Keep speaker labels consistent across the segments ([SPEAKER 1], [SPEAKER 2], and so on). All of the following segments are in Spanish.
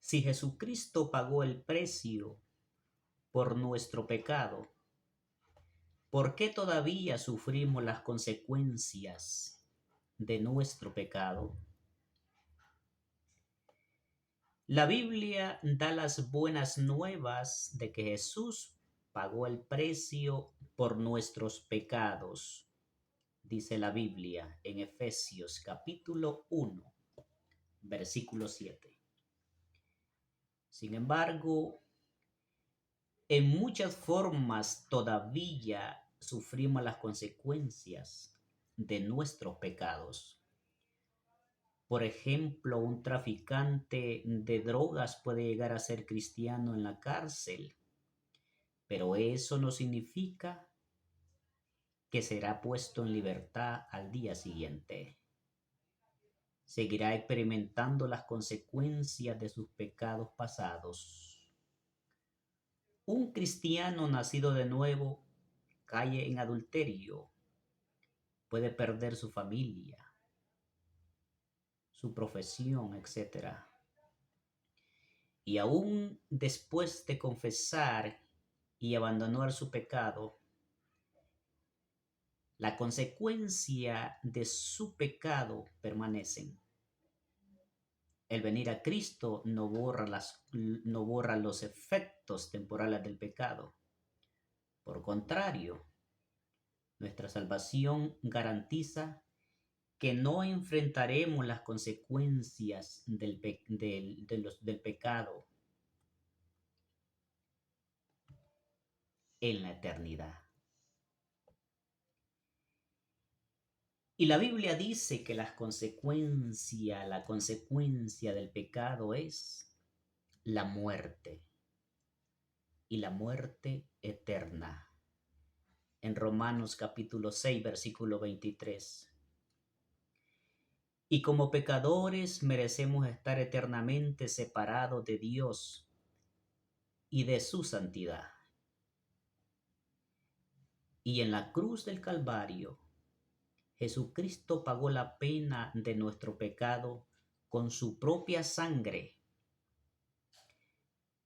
[SPEAKER 1] Si Jesucristo pagó el precio por nuestro pecado, ¿por qué todavía sufrimos las consecuencias de nuestro pecado? La Biblia da las buenas nuevas de que Jesús pagó el precio por nuestros pecados, dice la Biblia en Efesios capítulo 1, versículo 7. Sin embargo, en muchas formas todavía sufrimos las consecuencias de nuestros pecados. Por ejemplo, un traficante de drogas puede llegar a ser cristiano en la cárcel, pero eso no significa que será puesto en libertad al día siguiente. Seguirá experimentando las consecuencias de sus pecados pasados. Un cristiano nacido de nuevo cae en adulterio, puede perder su familia, su profesión, etc. Y aún después de confesar y abandonar su pecado, la consecuencia de su pecado permanecen. El venir a Cristo no borra los efectos temporales del pecado. Por contrario, nuestra salvación garantiza que no enfrentaremos las consecuencias del pecado en la eternidad. Y la Biblia dice que la consecuencia del pecado es la muerte, y la muerte eterna. En Romanos capítulo 6, versículo 23. Y como pecadores merecemos estar eternamente separados de Dios y de su santidad. Y en la cruz del Calvario, Jesucristo pagó la pena de nuestro pecado con su propia sangre.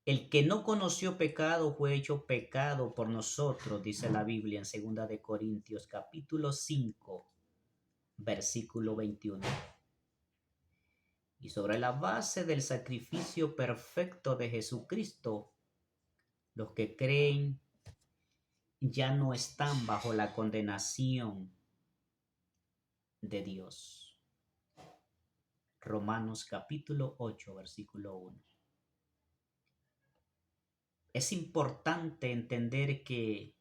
[SPEAKER 1] El que no conoció pecado fue hecho pecado por nosotros, dice la Biblia en 2 de Corintios capítulo 5, versículo 21. Y sobre la base del sacrificio perfecto de Jesucristo, los que creen ya no están bajo la condenación de Dios. Romanos capítulo 8, versículo 1. Es importante entender que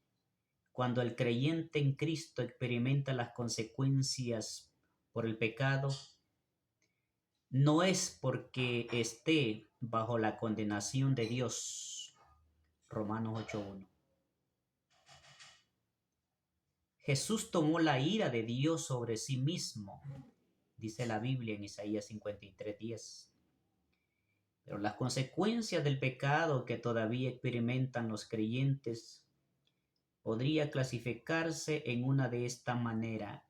[SPEAKER 1] cuando el creyente en Cristo experimenta las consecuencias por el pecado, no es porque esté bajo la condenación de Dios. Romanos 8:1. Jesús tomó la ira de Dios sobre sí mismo, dice la Biblia en Isaías 53:10. Pero las consecuencias del pecado que todavía experimentan los creyentes podría clasificarse en una de esta manera.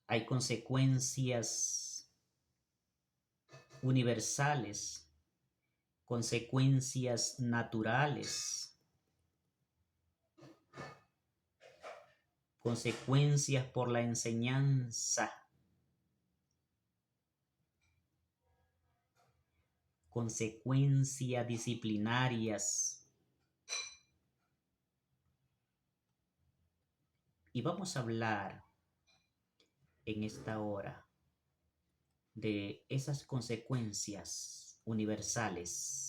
[SPEAKER 1] Hay consecuencias universales, consecuencias naturales, consecuencias por la enseñanza, consecuencias disciplinarias. Y vamos a hablar en esta hora de esas consecuencias universales